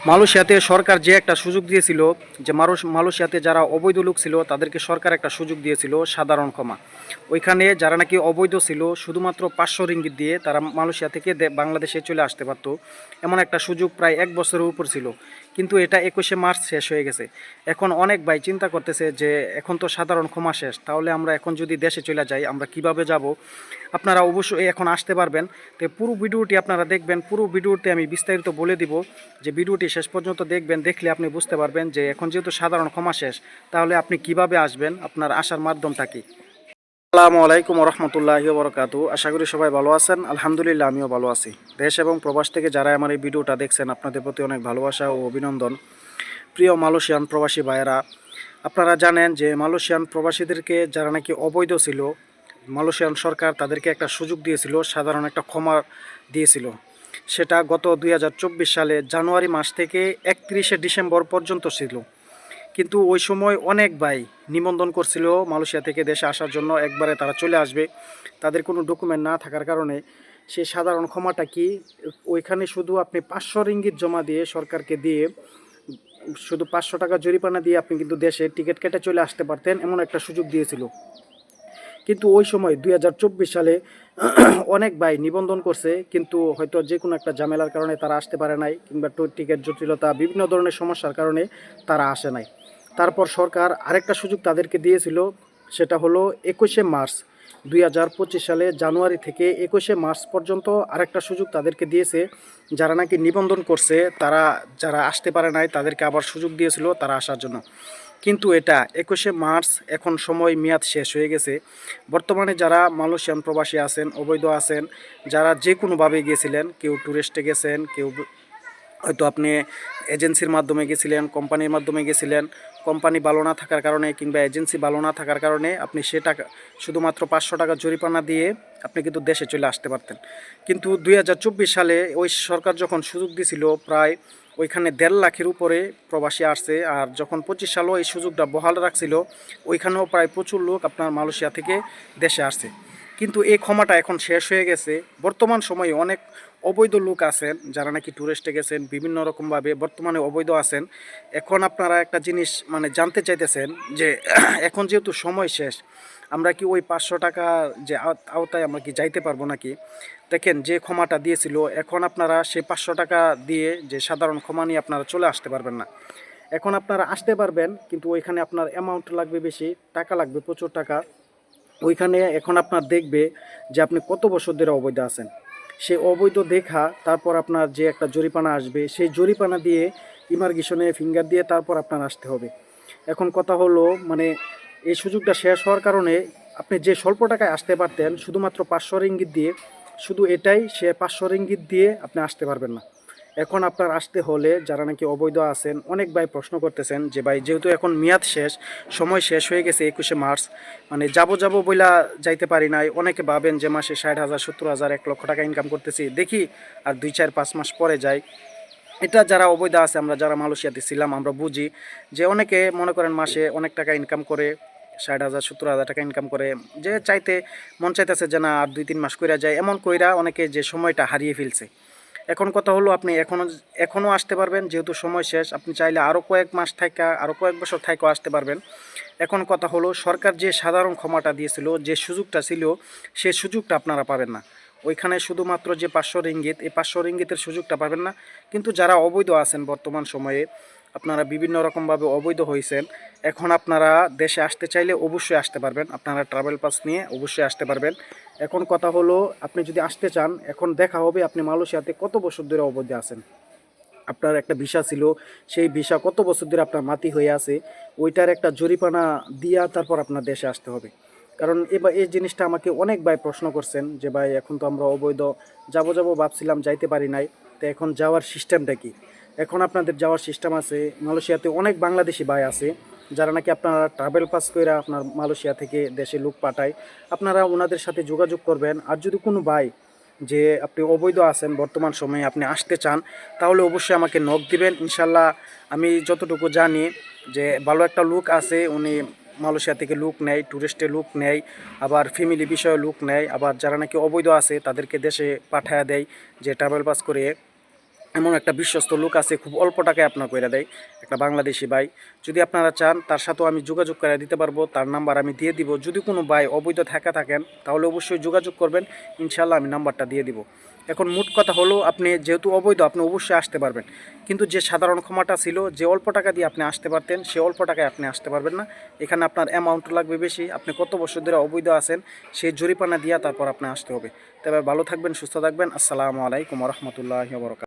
মালয়েশিয়াতে সরকার যে একটা সুযোগ দিয়েছিল যে মালয়েশিয়াতে যারা অবৈধ লোক ছিল তাদেরকে সরকার একটা সুযোগ দিয়েছিল সাধারণ ক্ষমা। ওইখানে যারা নাকি অবৈধ ছিল শুধুমাত্র 500 রিঙ্গিত দিয়ে তারা মালয়েশিয়া থেকে বাংলাদেশে চলে আসতে পারতো। এমন একটা সুযোগ প্রায় এক বছরের উপর ছিল, কিন্তু এটা 21শে মার্চ শেষ হয়ে গেছে। এখন অনেক ভাই চিন্তা করতেছে যে এখন তো সাধারণ ক্ষমা শেষ, তাহলে আমরা এখন যদি দেশে চলে যাই আমরা কিভাবে যাব। আপনারা অবশ্যই এখন আসতে পারবেন। তো পুরো ভিডিওটি আপনারা দেখবেন, পুরো ভিডিওতে আমি বিস্তারিত বলে দিব, যে ভিডিওটি শেষ পর্যন্ত দেখবেন। দেখলে আপনি বুঝতে পারবেন যে এখন যেহেতু সাধারণ ক্ষমা শেষ, তাহলে আপনি কিভাবে আসবেন, আপনার আসার মাধ্যমটা কি। আসসালামু আলাইকুম রহমতুল্লাহি বরকাতু। আশা করি সবাই ভালো আছেন। আলহামদুলিল্লাহ আমিও ভালো আছি। দেশ এবং প্রবাস থেকে যারা আমার এই ভিডিওটা দেখছেন আপনাদের প্রতি অনেক ভালোবাসা ও অভিনন্দন। প্রিয় মালয়েশিয়ান প্রবাসী ভাইয়েরা, আপনারা জানেন যে মালয়েশিয়ান প্রবাসীদেরকে যারা নাকি অবৈধ ছিল, মালয়েশিয়ান সরকার তাদেরকে একটা সুযোগ দিয়েছিল, সাধারণ একটা ক্ষমা দিয়েছিল। সেটা গত 2024 সালে জানুয়ারি মাস থেকে 31শে ডিসেম্বর পর্যন্ত ছিল। কিন্তু ওই সময় অনেক ভাই নিবন্ধন করছিল মালয়েশিয়া থেকে দেশে আসার জন্য, একবারে তারা চলে আসবে। তাদের কোনো ডকুমেন্ট না থাকার কারণে সে সাধারণ ক্ষমাটা কি, ওইখানে শুধু আপনি 500 রিঙ্গিত জমা দিয়ে সরকারকে দিয়ে শুধু 500 টাকা জরিমানা দিয়ে আপনি কিন্তু দেশে টিকিট কেটে চলে আসতে পারতেন, এমন একটা সুযোগ দিয়েছিল। কিন্তু ওই সময় 2024 সালে অনেক ভাই নিবন্ধন করছে, কিন্তু হয়তো যে কোনো একটা ঝামেলার কারণে তারা আসতে পারে নাই, কিংবা টিকিট জটিলতা বিভিন্ন ধরনের সমস্যার কারণে তারা আসে নাই। তারপর সরকার আরেকটা সুযোগ তাদেরকে দিয়েছিল, সেটা হলো 21শে মার্চ 2025 সালে জানুয়ারি থেকে 21শে মার্চ পর্যন্ত আরেকটা সুযোগ তাদেরকে দিয়েছে। যারা নাকি নিবন্ধন করছে তারা, যারা আসতে পারে নাই, তাদেরকে আবার সুযোগ দিয়েছিল তারা আসার জন্য। কিন্তু এটা 21শে মার্চ, এখন সময় মেয়াদ শেষ হয়ে গেছে। বর্তমানে যারা মালয়েশিয়ান প্রবাসী আছেন, অবৈধ আছেন, যারা যে কোনোভাবে গিয়েছিলেন, কেউ ট্যুরিস্টে গেছেন, কেউ হয়তো আপনি এজেন্সির মাধ্যমে গেছিলেন, কোম্পানির মাধ্যমে গেছিলেন, কোম্পানি ভালো না থাকার কারণে কিংবা এজেন্সি ভালো না থাকার কারণে আপনি সে টাকা শুধুমাত্র 500 টাকা জরিমানা দিয়ে আপনি কিন্তু দেশে চলে আসতে পারতেন। কিন্তু 2024 সালে ওই সরকার যখন সুযোগ দিছিল, প্রায় ওইখানে 1.5 লাখের উপরে প্রবাসী আসছে। আর যখন 25 সালেও এই সুযোগটা বহাল রাখছিল, ওইখানেও প্রায় প্রচুর লোক আপনার মালয়েশিয়া থেকে দেশে আসছে। কিন্তু এই ক্ষমাটা এখন শেষ হয়ে গেছে। বর্তমান সময়ে অনেক অবৈধ লোক আছেন যারা নাকি ট্যুরিস্টে গেছেন, বিভিন্ন রকমভাবে বর্তমানে অবৈধ আছেন। এখন আপনারা একটা জিনিস মানে জানতে চাইতেছেন যে এখন যেহেতু সময় শেষ, আমরা কি ওই 500 টাকা যে আওতায় আমরা কি যাইতে পারবো নাকি। দেখেন, যে ক্ষমাটা দিয়েছিল, এখন আপনারা সেই 500 টাকা দিয়ে যে সাধারণ ক্ষমা নিয়ে আপনারা চলে আসতে পারবেন না। এখন আপনারা আসতে পারবেন, কিন্তু ওইখানে আপনার অ্যামাউন্ট লাগবে বেশি, টাকা লাগবে প্রচুর টাকা। ওইখানে এখন আপনার দেখবে যে আপনি কত বছর ধরে অবৈধ আছেন। সেই অবৈধ দেখা তারপর আপনার যে একটা জরিমানা আসবে, সেই জরিমানা দিয়ে ইমার্গেশনে ফিঙ্গার দিয়ে তারপর আপনার আসতে হবে। এখন কথা হলো, মানে এই সুযোগটা শেষ হওয়ার কারণে আপনি যে স্বল্প টাকায় আসতে পারতেন শুধুমাত্র 500 রিঙ্গিত দিয়ে, শুধু এটাই, সে 500 রিঙ্গিত দিয়ে আপনি আসতে পারবেন না। এখন আপনার আসতে হলে, যারা নাকি অবৈধ আছেন, অনেক ভাই প্রশ্ন করতেছেন যে ভাই যেহেতু এখন মেয়াদ শেষ, সময় শেষ হয়ে গেছে 21শে মার্চ, মানে যাবো বইলা যাইতে পারি নাই। অনেকে ভাবেন যে মাসে 60,000 70,000 1 লক্ষ টাকা ইনকাম করতেছি, দেখি আর 2 4 5 মাস পরে যাই। এটা যারা অবৈধ আছে, আমরা যারা মালয়েশিয়াতে ছিলাম আমরা বুঝি যে অনেকে মনে করেন মাসে অনেক টাকা ইনকাম করে, 60,000 70,000 টাকা ইনকাম করে, যে চাইতে মন চাইতেছে যে না আর 2 3 মাস কইরা যায়, এমন কইরা অনেকে যে সময়টা হারিয়ে ফেলছে। এখন কথা হলো, আপনি এখনও আসতে পারবেন, যেহেতু সময় শেষ। আপনি চাইলে আরও কয়েক মাস থাকা, আরও কয়েক বছর থাইকেও আসতে পারবেন। এখন কথা হলো, সরকার যে সাধারণ ক্ষমাটা দিয়েছিল, যে সুযোগটা ছিল, সেই সুযোগটা আপনারা পাবেন না। ওইখানে শুধুমাত্র যে 500 রিঙ্গিত, এই 500 রিঙ্গিতের সুযোগটা পাবেন না। কিন্তু যারা অবৈধ আছেন বর্তমান সময়ে, আপনারা বিভিন্ন রকমভাবে অবৈধ হয়েছেন, এখন আপনারা দেশে আসতে চাইলে অবশ্যই আসতে পারবেন। আপনারা ট্রাভেল পাস নিয়ে অবশ্যই আসতে পারবেন। এখন কথা হলো, আপনি যদি আসতে চান, এখন দেখা হবে আপনি মালয়েশিয়াতে কত বছর ধরে অবৈধ আছেন। আপনার একটা ভিসা ছিল, সেই ভিসা কত বছর ধরে আপনার মাটি হয়ে আছে, ওইটার একটা জরিমানা দিয়া তারপর আপনার দেশে আসতে হবে। কারণ এবার এই জিনিসটা আমাকে অনেক ভাই প্রশ্ন করছেন যে ভাই এখন তো আমরা অবৈধ, যাবো ভাবছিলাম, যাইতে পারি নাই, তো এখন যাওয়ার সিস্টেমটা কি। এখন আপনাদের যাওয়ার সিস্টেম আছে, মালয়েশিয়াতে অনেক বাংলাদেশি ভাই আছে যারা নাকি আপনারা ট্রাভেল পাস করে আপনার মালয়েশিয়া থেকে দেশে লোক পাঠায়। আপনারা ওনাদের সাথে যোগাযোগ করবেন। আর যদি কোনো ভাই যে আপনি অবৈধ আছেন বর্তমান সময়ে, আপনি আসতে চান, তাহলে অবশ্যই আমাকে নক দিবেন। ইনশাল্লাহ আমি যতটুকু জানি যে ভালো একটা লোক আছে, উনি মালয়েশিয়া থেকে লোক নেয়, ট্যুরিস্টে লোক নেয়, আবার ফ্যামিলি বিষয়ে লোক নেয়, আবার যারা নাকি অবৈধ আছে তাদেরকে দেশে পাঠায়া দেয় যে ট্রাভেল পাস করে। এমন একটা বিশ্বস্ত লোক আছে, খুব অল্প টাকায় আপনার কইরা দেয়, একটা বাংলাদেশি ভাই। যদি আপনারা চান তার সাথেও আমি যোগাযোগ করে দিতে পারবো, তার নাম্বার আমি দিয়ে দিব। যদি কোনো ভাই অবৈধ থাকেন তাহলে অবশ্যই যোগাযোগ করবেন, ইনশাল্লাহ আমি নাম্বারটা দিয়ে দিব। এখন মোট কথা হলো, আপনি যেহেতু অবৈধ আপনি অবশ্যই আসতে পারবেন, কিন্তু যে সাধারণ ক্ষমাটা ছিল, যে অল্প টাকা দিয়ে আপনি আসতে পারতেন, সে অল্প টাকায় আপনি আসতে পারবেন না। এখানে আপনার অ্যামাউন্ট লাগবে বেশি, আপনি কত বছর ধরে অবৈধ আছেন সেই জরিমানা দিয়া তারপর আপনি আসতে হবে। তবে ভালো থাকবেন, সুস্থ থাকবেন। আসসালামু আলাইকুম রহমতুল্লাহি ওয়া বারাকাতুহু।